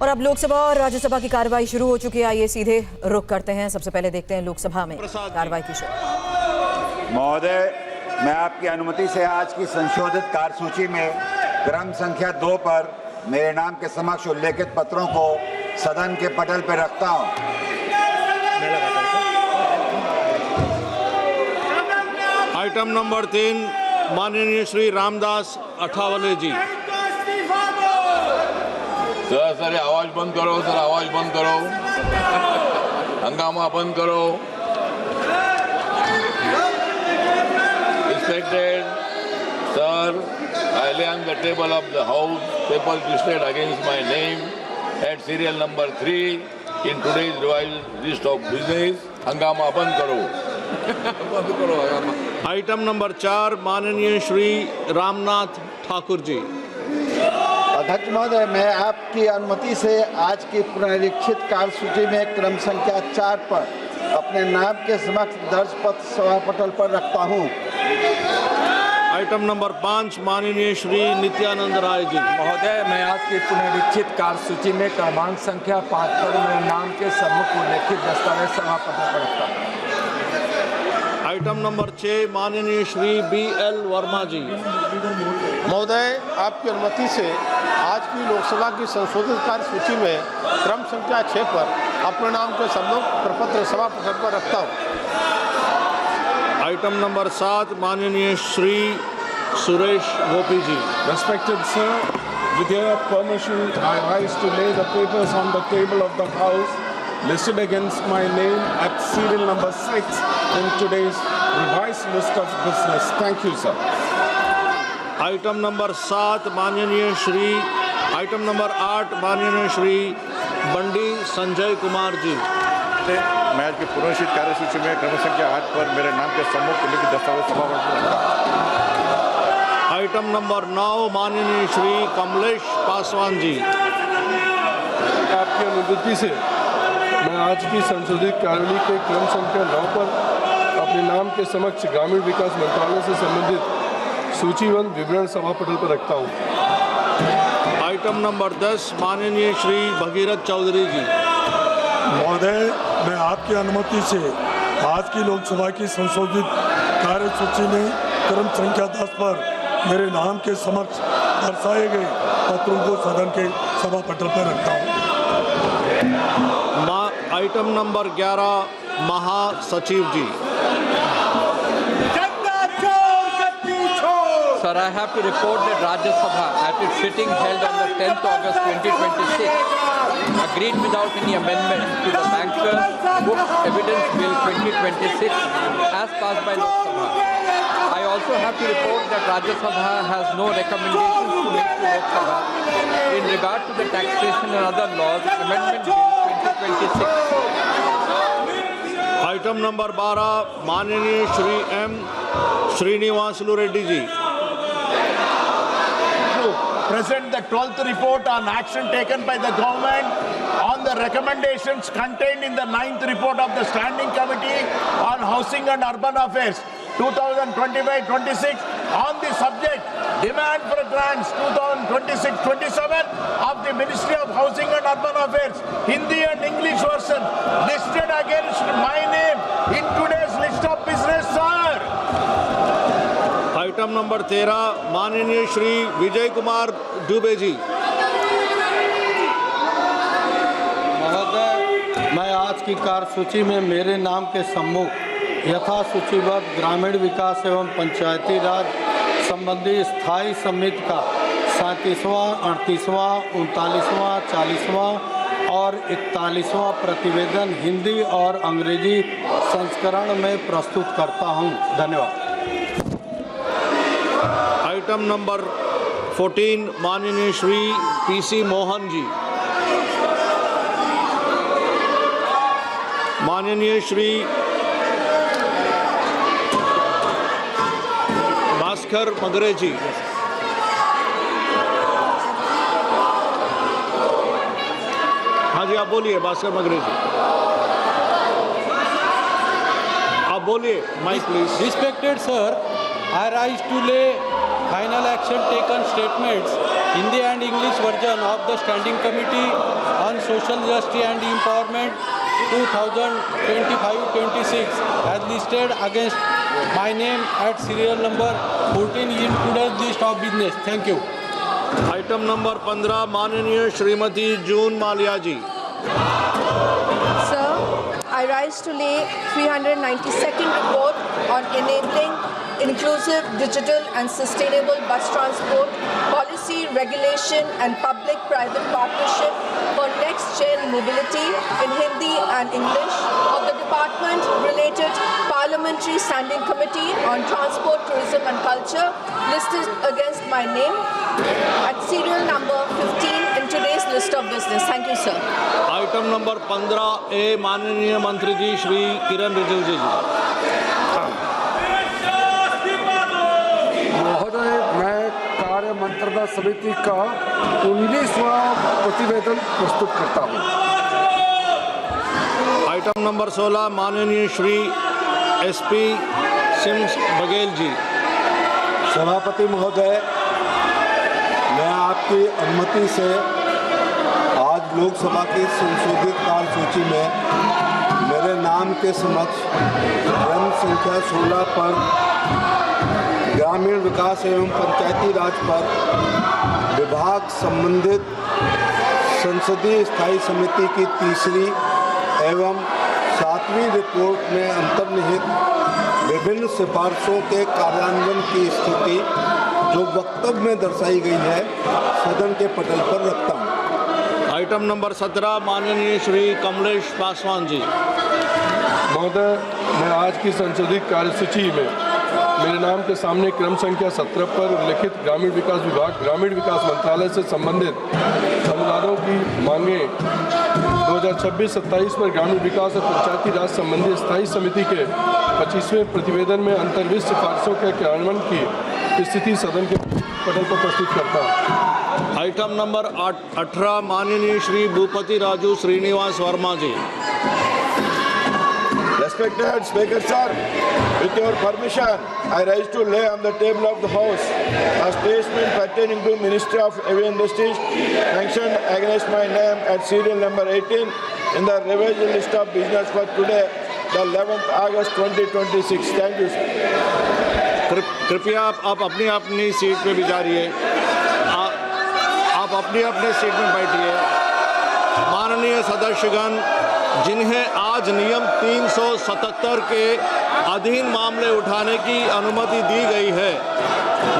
और अब लोकसभा और राज्यसभा की कार्रवाई शुरू हो चुकी है। आइए सीधे रुख करते हैं। सबसे पहले देखते हैं लोकसभा में कार्रवाई की शुरुआत। महोदय, मैं आपकी अनुमति से आज की संशोधित कार्यसूची में क्रम संख्या 2 पर मेरे नाम के समक्ष उल्लेखित पत्रों को सदन के पटल पर रखता हूं। आइटम नंबर 3, माननीय श्री रामदास अठावले जी। सर आवाज बंद करो, सर आवाज बंद करो, हंगामा बंद करो। Respected sir, I lay on the table of the House papers listed against my name at serial number 3 in today's revised list of business. हंगामा बंद करो, बंद करो हंगामा। आइटम नंबर 4, माननीय श्री रामनाथ ठाकुर जी। अध्यक्ष महोदय, मैं आपकी अनुमति से आज की पुनरीक्षित कार्यसूची में क्रम संख्या 4 पर अपने नाम के समक्ष दर्ज पत्र सभा पटल पर रखता हूं। आइटम नंबर 5, माननीय श्री नित्यानंद राय जी। महोदय, मैं आज की पुनरीक्षित कार्यसूची में क्रमांक संख्या 5 पर मेरे नाम के सम्मुख उल्लेखित दस्तावेज सभा पटल पर रखता हूं। आइटम नंबर 6, माननीय श्री BL वर्मा जी। महोदय, आपकी अनुमति से आज की लोकसभा की संशोधित कार्यसूची में क्रम संख्या 6 पर अपने नाम के सम्मुख प्रपत्र सभा पटल पर रखता हूँ। आइटम नंबर 7, माननीय श्री सुरेश गोपी जी। Respected sir, with your permission, I rise to lay the papers on the table of the House listed against my name at serial number 6 in today's revised list of business. Thank you, sir. Item number 7, माननीय Shri item number 8, माननीय श्री बंडी संजय कुमार जी। मैं आज की पुनरीक्षित कार्यसूची में क्रम संख्या 8 पर मेरे नाम के सम्मुख उल्लेखित दस्तावेज सभा पटल पर रखता हूं। आइटम नंबर 9, माननीय श्री कमलेश पासवान जी। आपकी अनुमति से मैं आज की संशोधित कार्यवाही के क्रम संख्या 9 पर अपने नाम के समक्ष ग्रामीण विकास मंत्रालय से संबंधित सूचीबद्ध विवरण सभा पटल पर रखता हूं। आइटम नंबर 10, माननीय श्री भगीरथ चौधरी जी। महोदय, मैं आपकी अनुमति से आज की लोकसभा की संशोधित कार्यसूची में क्रम संख्या 10 पर मेरे नाम के समक्ष दर्शाए गए पत्रों को सदन के सभा पटल पर रखता हूं। आइटम नंबर 11, महासचिव जी। Sir, I have to report that Rajya Sabha, at its sitting held on the 10th August 2026, agreed without any amendment to the Bankers Book Evidence Bill 2026 as passed by Lok Sabha. I also have to report that Rajya Sabha has no recommendations to make to Lok Sabha in regard to the taxation and other laws Amendment Bill 2026. Item number 12, माननीय Shri M. Srinivasulu Reddy ji. Present the 12th report on action taken by the government on the recommendations contained in the 9th report of the Standing Committee on Housing and Urban Affairs 2025-26 on the subject demand for grants 2026-27 of the Ministry of Housing and Urban Affairs, Hindi and English version listed against my name in today's list of business, sir. Item number 13, माननीय श्री विजय कुमार दुबे जी। महोदय, मैं आज की कार्यसूची में मेरे नाम के सम्मुख यथा सूचीबद्ध ग्रामीण विकास एवं पंचायती राज संबंधी स्थायी समिति का 37वां, 38वां, 39वां, 40वां और 41वां प्रतिवेदन हिंदी और अंग्रेजी संस्करण में प्रस्तुत करता हूं। धन्यवाद। आइटम नंबर 14, माननीय श्री PC मोहन जी। माननीय श्री भास्कर मगरे जी। हाँ जी, आप बोलिए भास्कर मगरे जी, आप बोलिए, mike please. Respected sir, I rise to lay final action taken statements Hindi and English version of the Standing Committee Social Justice and Empowerment 2025-26 has listed against my name at serial number 14 in today's list of business. Thank you. Item number 15 माननीय श्रीमती जून मालिया जी। Sir, I rise to lay 392nd report on enabling inclusive, digital and sustainable bus transport, policy, regulation and public-private partnership for next-gen mobility in Hindi and English of the Department related Parliamentary Standing Committee on Transport, Tourism and Culture listed against my name at serial number 15 in today's list of business. Thank you, sir. Item number 15A माननीय मंत्री जी श्री किरण रिजिजू जी। महोदय, मैं कार्य मंत्रणा समिति का 19वां प्रतिवेदन प्रस्तुत करता हूँ। आइटम नंबर 16 माननीय श्री एसपी सिम्स बघेल जी। सभापति महोदय, मैं आपकी अनुमति से आज लोकसभा की संशोधित कार्यसूची में मेरे नाम के समक्ष क्रम संख्या 16 पर ग्रामीण विकास एवं पंचायती राज पर विभाग संबंधित संसदीय स्थायी समिति की तीसरी एवं 7वीं रिपोर्ट में अंतर्निहित विभिन्न सिफारिशों के कार्यान्वयन की स्थिति जो वक्तव्य में दर्शाई गई है सदन के पटल पर रखता हूँ। आइटम नंबर 17 माननीय श्री कमलेश पासवान जी। महोदय, मैं आज की संशोधित कार्यसूची में मेरे नाम के सामने क्रम संख्या 17 पर उल्लेखित ग्रामीण विकास विभाग, ग्रामीण विकास मंत्रालय से संबंधित अनुदानों की मांगे 2026-27 पर ग्रामीण विकास और पंचायती राज संबंधी स्थायी समिति के 25वें प्रतिवेदन में अंतर्निहित सिफारिशों के क्रियान्वयन की स्थिति सदन के पटल पर प्रस्तुत करता हूँ। आइटम नंबर 18 माननीय श्री भूपति राजू श्रीनिवास वर्मा जी। Respected Speaker Sir, with your permission, I rise to lay on the table of the House a statement pertaining to Ministry of Heavy Industries mentioned against my name at serial number 18 in the revised list of business for today, the 11th August 2026. Thank you, sir. कृपया आप अपनी अपनी seat पे बिचारिए। आप अपनी अपने seat में बैठिए। माननीय सदस्यगण, जिन्हें आज नियम 377 के अधीन मामले उठाने की अनुमति दी गई है,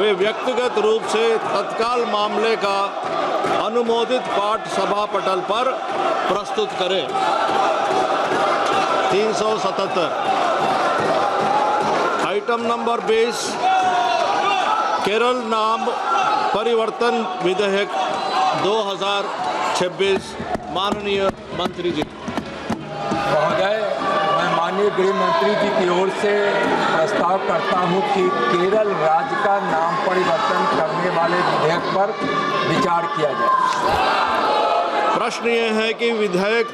वे व्यक्तिगत रूप से तत्काल मामले का अनुमोदित पाठ सभा पटल पर प्रस्तुत करें। 377 आइटम नंबर 20 केरल नाम परिवर्तन विधेयक 2026 माननीय मंत्री जी। महोदय, मैं माननीय गृह मंत्री जी की ओर से प्रस्ताव करता हूं कि केरल राज्य का नाम परिवर्तन करने वाले विधेयक पर विचार किया जाए। प्रश्न ये है कि विधेयक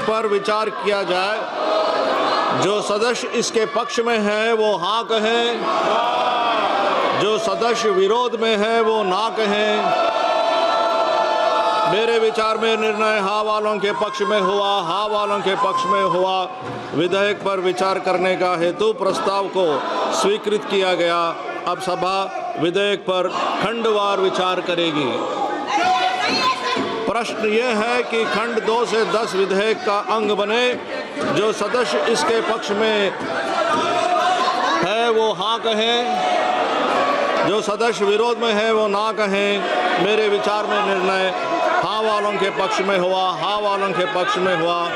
पर विचार किया जाए। जो सदस्य इसके पक्ष में है वो हाँ कहें, जो सदस्य विरोध में है वो ना कहें। मेरे विचार में निर्णय हाँ वालों के पक्ष में हुआ, हाँ वालों के पक्ष में हुआ। विधेयक पर विचार करने का हेतु प्रस्ताव को स्वीकृत किया गया। अब सभा विधेयक पर खंडवार विचार करेगी। प्रश्न ये है कि खंड 2 से 10 विधेयक का अंग बने। जो सदस्य इसके पक्ष में है वो हाँ कहें, जो सदस्य विरोध में है वो ना कहें। मेरे विचार में निर्णय हाँ वालों के पक्ष में हुआ, हाँ वालों के पक्ष में हुआ।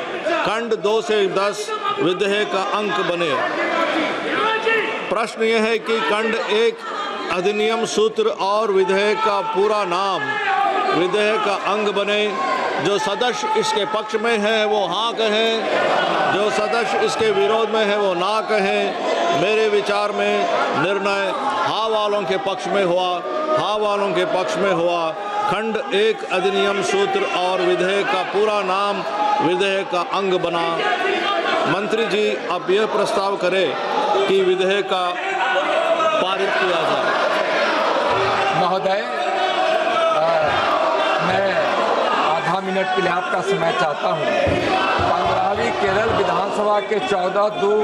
खंड 2 से 10 विधेयक का अंक बने। प्रश्न यह है कि खंड 1 अधिनियम सूत्र और विधेयक का पूरा नाम विधेयक का अंग बने। जो सदस्य इसके पक्ष में है वो हाँ कहें, जो सदस्य इसके विरोध में है वो ना कहें। मेरे विचार में निर्णय हाँ वालों के पक्ष में हुआ, हाँ वालों के पक्ष में हुआ। खंड 1 अधिनियम सूत्र और विधेयक का पूरा नाम विधेयक का अंग बना। मंत्री जी, आप यह प्रस्ताव करें कि विधेयक का पारित किया जाए। महोदय, मैं आगामी मिनट के लिए आपका समय चाहता हूँ। 15वीं केरल विधानसभा के 14 जून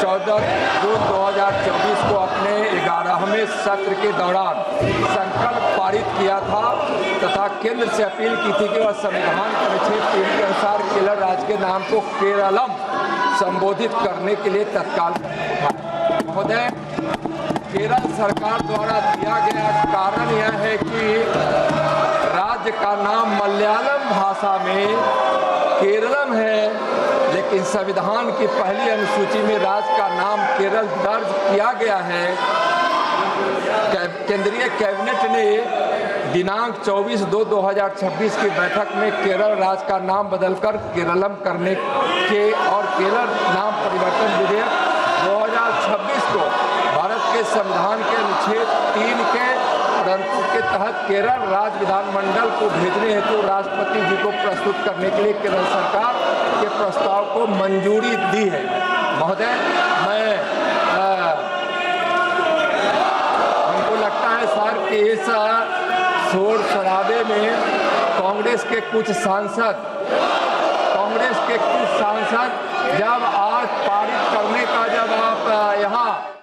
2024 को अपने 11वें सत्र के दौरान संकल्प पारित किया था तथा केंद्र से अपील की थी कि वह संविधान परिच्छेद 3 के अनुसार केरल राज्य के नाम को केरलम संबोधित करने के लिए तत्काल उठाए। महोदय, केरल सरकार द्वारा दिया गया कारण यह है कि राज्य का नाम मलयालम भाषा में केरलम है, लेकिन संविधान की पहली अनुसूची में राज्य का नाम केरल दर्ज किया गया है। केंद्रीय कैबिनेट ने दिनांक 24/2/2026 की बैठक में केरल राज्य का नाम बदलकर केरलम करने के और केरल नाम परिवर्तन विधेयक 2026 को भारत के संविधान के अनुच्छेद 3 के प्रावधान के तहत केरल राज्य विधानमंडल को भेजने हेतु राष्ट्रपति जी को प्रस्तुत करने के लिए केरल सरकार के प्रस्ताव को मंजूरी दी है। महोदय, हमको लगता है सर कि इस शोर शराबे में कांग्रेस के कुछ सांसद जब आज पारित करने का जब आप यहाँ